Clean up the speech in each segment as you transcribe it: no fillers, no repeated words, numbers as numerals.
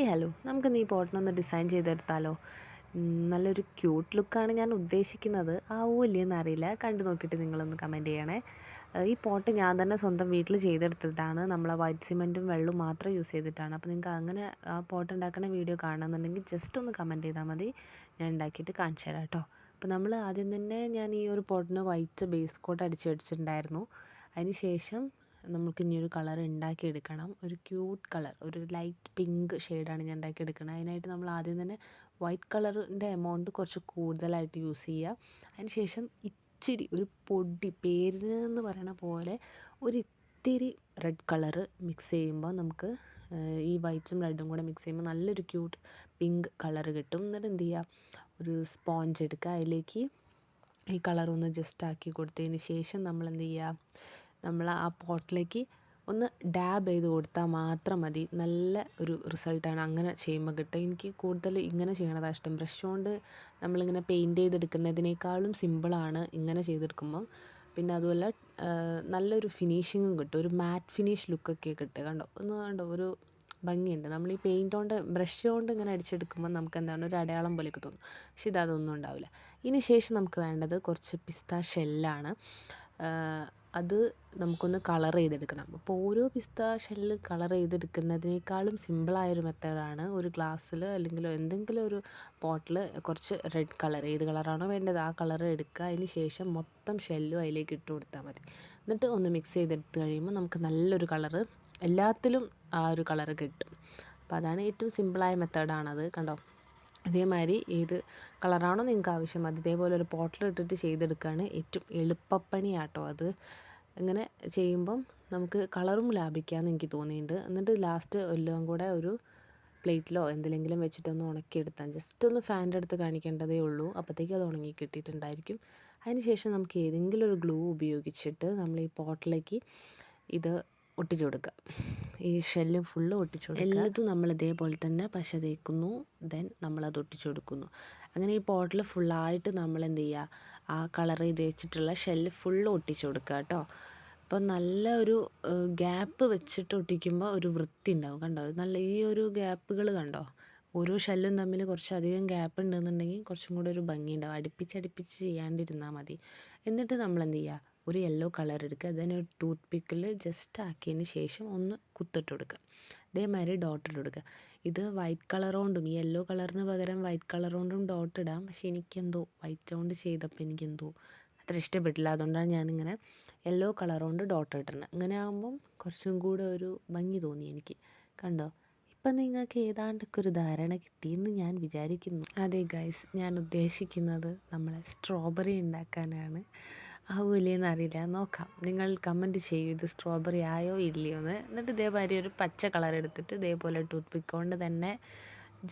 Hello, നമുക്കിന്ന് ഈ പോട്ടിനൊന്ന് design ചെയ്തെടുത്താലോ? നല്ലൊരു ക്യൂട്ട് ലുക്കാണ് ഞാൻ ഉദ്ദേശിക്കുന്നത്. ആവോ ഇല്ലയെന്ന് അറിയില്ല. കണ്ടു നോക്കിയിട്ട് നിങ്ങളൊന്ന് കമൻറ്റ് ചെയ്യണേ. ഈ പോട്ട് ഞാൻ തന്നെ സ്വന്തം വീട്ടിൽ ചെയ്തെടുത്തതാണ്. നമ്മൾ വൈറ്റ് സിമെൻറ്റും വെള്ളവും മാത്രം യൂസ് ചെയ്തിട്ടാണ്. അപ്പോൾ നിങ്ങൾക്ക് അങ്ങനെ ആ പോട്ട് ഉണ്ടാക്കുന്ന വീഡിയോ കാണണമെന്നുണ്ടെങ്കിൽ ജസ്റ്റ് ഒന്ന് കമൻറ്റ് ചെയ്താൽ മതി. ഞാൻ ഉണ്ടാക്കിയിട്ട് കാണിച്ചു തരാം കേട്ടോ. അപ്പോൾ നമ്മൾ ആദ്യം തന്നെ ഞാൻ ഈ ഒരു പോട്ടിന് വൈറ്റ് ബേസ് കോട്ട് അടിച്ച് വെച്ചിട്ടുണ്ടായിരുന്നു. അതിന് ശേഷം നമുക്ക് ഇനിയൊരു കളർ ഉണ്ടാക്കിയെടുക്കണം. ഒരു ക്യൂട്ട് കളർ, ഒരു ലൈറ്റ് പിങ്ക് ഷെയ്ഡാണ് ഞാൻ ഉണ്ടാക്കിയെടുക്കുന്നത്. അതിനായിട്ട് നമ്മൾ ആദ്യം തന്നെ വൈറ്റ് കളറിൻ്റെ എമൗണ്ട് കുറച്ച് കൂടുതലായിട്ട് യൂസ് ചെയ്യുക. അതിന് ശേഷം ഇച്ചിരി ഒരു പൊടി പേരിന് പറയണ പോലെ ഒരു ഇത്തിരി റെഡ് കളറ് മിക്സ് ചെയ്യുമ്പോൾ നമുക്ക് ഈ വൈറ്റും റെഡും കൂടെ മിക്സ് ചെയ്യുമ്പോൾ നല്ലൊരു ക്യൂട്ട് പിങ്ക് കളറ് കിട്ടും. എന്നിട്ട് എന്ത് ചെയ്യുക, ഒരു സ്പോഞ്ച് എടുക്കുക, അതിലേക്ക് ഈ കളറൊന്ന് ജസ്റ്റ് ആക്കി കൊടുത്തതിന് ശേഷം നമ്മൾ എന്ത് ചെയ്യുക, നമ്മൾ ആ പോട്ടിലേക്ക് ഒന്ന് ഡാബ് ചെയ്ത് കൊടുത്താൽ മാത്രം മതി. നല്ല ഒരു റിസൾട്ടാണ് അങ്ങനെ ചെയ്യുമ്പോൾ കിട്ടുക. എനിക്ക് കൂടുതൽ ഇങ്ങനെ ചെയ്യണതാണ് ഇഷ്ടം. ബ്രഷ് കൊണ്ട് നമ്മളിങ്ങനെ പെയിൻറ്റ് ചെയ്തെടുക്കുന്നതിനേക്കാളും സിമ്പിളാണ് ഇങ്ങനെ ചെയ്തെടുക്കുമ്പം. പിന്നെ അതുപോലെ നല്ലൊരു ഫിനിഷിങ്ങും കിട്ടും. ഒരു മാറ്റ് ഫിനിഷ് ലുക്കൊക്കെ കിട്ടുക. കണ്ടോ ഒരു ഭംഗിയുണ്ട്. നമ്മൾ ഈ പെയിൻറ്റ് കൊണ്ട് ബ്രഷ് കൊണ്ട് ഇങ്ങനെ അടിച്ചെടുക്കുമ്പോൾ നമുക്ക് എന്താണ് ഒരു അടയാളം പോലെയൊക്കെ തോന്നും. പക്ഷെ ഇതൊന്നും ഉണ്ടാവില്ല. ഇതിന് ശേഷം നമുക്ക് വേണ്ടത് കുറച്ച് പിസ്ത ഷെല്ലാണ്. അത് നമുക്കൊന്ന് കളർ ചെയ്തെടുക്കണം. അപ്പോൾ ഓരോ പിസ്ത ഷെല്ല് കളർ ചെയ്തെടുക്കുന്നതിനേക്കാളും സിമ്പിളായൊരു മെത്തേഡാണ് ഒരു ഗ്ലാസ്സിൽ അല്ലെങ്കിൽ എന്തെങ്കിലും ഒരു പോട്ടിൽ കുറച്ച് റെഡ് കളർ, ഏത് കളറാണോ വേണ്ടത് ആ കളർ എടുക്കുക. അതിന് ശേഷം മൊത്തം ഷെല്ലും അതിലേക്ക് ഇട്ട് കൊടുത്താൽ മതി. എന്നിട്ട് ഒന്ന് മിക്സ് ചെയ്തെടുത്ത് കഴിയുമ്പോൾ നമുക്ക് നല്ലൊരു കളറ് എല്ലാത്തിലും ആ ഒരു കളറ് കിട്ടും. അപ്പോൾ അതാണ് ഏറ്റവും സിമ്പിളായ മെത്തേഡാണത്. കണ്ടോ, ഇതേമാതിരി ഏത് കളറാണോ നിങ്ങൾക്ക് ആവശ്യം അത് ഇതേപോലെ ഒരു പോട്ടിലിട്ടിട്ട് ചെയ്തെടുക്കുകയാണ് ഏറ്റവും എളുപ്പപ്പണിയാട്ടോ അത്. ഇങ്ങനെ ചെയ്യുമ്പം നമുക്ക് കളറും ലാഭിക്കാമെന്ന് എനിക്ക് തോന്നിയിട്ടുണ്ട്. എന്നിട്ട് ലാസ്റ്റ് എല്ലാം കൂടെ ഒരു പ്ലേറ്റിലോ എന്തിലെങ്കിലും വെച്ചിട്ടൊന്ന് ഉണക്കിയെടുത്താൽ, ജസ്റ്റ് ഒന്ന് ഫാനിൻ്റെ അടുത്ത് കാണിക്കേണ്ടതേ ഉള്ളൂ. അപ്പോഴത്തേക്കും അത് ഉണങ്ങി കിട്ടിയിട്ടുണ്ടായിരിക്കും. അതിന് ശേഷം നമുക്ക് ഏതെങ്കിലും ഒരു ഗ്ലൂ ഉപയോഗിച്ചിട്ട് നമ്മൾ ഈ പോട്ടിലേക്ക് ഇത് ഒട്ടിച്ചു കൊടുക്കുക. ഈ ഷെല്ലും ഫുള്ള് ഒട്ടിച്ചു കൊടുക്കുക. എല്ലാത്തും നമ്മൾ ഇതേപോലെ തന്നെ പശ തേക്കുന്നു. ദെൻ നമ്മളത് ഒട്ടിച്ചു കൊടുക്കുന്നു. അങ്ങനെ ഈ പോട്ടിൽ ഫുള്ളായിട്ട് നമ്മൾ എന്ത് ചെയ്യുക, ആ കളർ ചെയ്ത് വെച്ചിട്ടുള്ള ഷെല്ല് ഫുള്ള് ഒട്ടിച്ചു കൊടുക്കുക കേട്ടോ. അപ്പോൾ നല്ല ഒരു ഗ്യാപ്പ് വെച്ചിട്ട് ഒട്ടിക്കുമ്പോൾ ഒരു വൃത്തി ഉണ്ടാവും. കണ്ടോ, നല്ല ഈ ഒരു ഗ്യാപ്പുകൾ കണ്ടോ, ഓരോ ഷെല്ലും തമ്മിൽ കുറച്ചധികം ഗ്യാപ്പ് ഉണ്ടെന്നുണ്ടെങ്കിൽ കുറച്ചും കൂടെ ഒരു ഭംഗി ഉണ്ടാവും. അടുപ്പിച്ച് ചെയ്യാണ്ടിരുന്നാൽ മതി. എന്നിട്ട് നമ്മൾ എന്ത് ചെയ്യുക, ഒരു യെല്ലോ കളർ എടുക്കുക. അതിന് ഒരു ടൂത്ത് പിക്കിൽ ജസ്റ്റ് ആക്കിയതിന് ശേഷം ഒന്ന് കുത്തിട്ട് കൊടുക്കുക. ഇതേമാതിരി ഡോട്ട് ഇട്ട് കൊടുക്കുക. ഇത് വൈറ്റ് കളർ കൊണ്ടും ഈ യെല്ലോ കളറിന് പകരം വൈറ്റ് കളർ കൊണ്ടും ഡോട്ട് ഇടാം. പക്ഷേ എനിക്കെന്തോ വൈറ്റ് കൊണ്ട് ചെയ്തപ്പോൾ എനിക്കെന്തോ അത്ര ഇഷ്ടപ്പെട്ടില്ല. അതുകൊണ്ടാണ് ഞാനിങ്ങനെ യെല്ലോ കളർ കൊണ്ട് ഡോട്ട് ഇടുന്നത്. അങ്ങനെ ആകുമ്പം കുറച്ചും കൂടെ ഒരു ഭംഗി തോന്നി എനിക്ക്. കണ്ടോ, ഇപ്പം നിങ്ങൾക്ക് ഏതാണ്ടൊക്കെ ഒരു ധാരണ കിട്ടിയെന്ന് ഞാൻ വിചാരിക്കുന്നു. അതെ ഗൈസ്, ഞാൻ ഉദ്ദേശിക്കുന്നത് നമ്മളെ സ്ട്രോബെറി ഉണ്ടാക്കാനാണ്. ആവൂലേന്ന് അറിയില്ല, നോക്കാം. നിങ്ങൾ കമൻറ്റ് ചെയ്യൂ ഇത് സ്ട്രോബെറി ആയോ ഇല്ലയോ എന്ന്. എന്നിട്ട് ഇതേമാതിരി ഒരു പച്ച കളർ എടുത്തിട്ട് ഇതേപോലെ ടൂത്ത് പിക്ക് കൊണ്ട് തന്നെ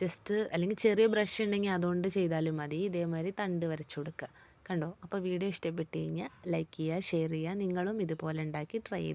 ജസ്റ്റ്, അല്ലെങ്കിൽ ചെറിയ ബ്രഷ് ഉണ്ടെങ്കിൽ അതുകൊണ്ട് ചെയ്താലും മതി, ഇതേമാതിരി തണ്ട് വരച്ചു കൊടുക്കുക. കണ്ടോ, അപ്പോൾ വീഡിയോ ഇഷ്ടപ്പെട്ട് കഴിഞ്ഞാൽ ലൈക്ക് ചെയ്യുക, ഷെയർ ചെയ്യുക. നിങ്ങളും ഇതുപോലെ ഉണ്ടാക്കി ട്രൈ ചെയ്തു.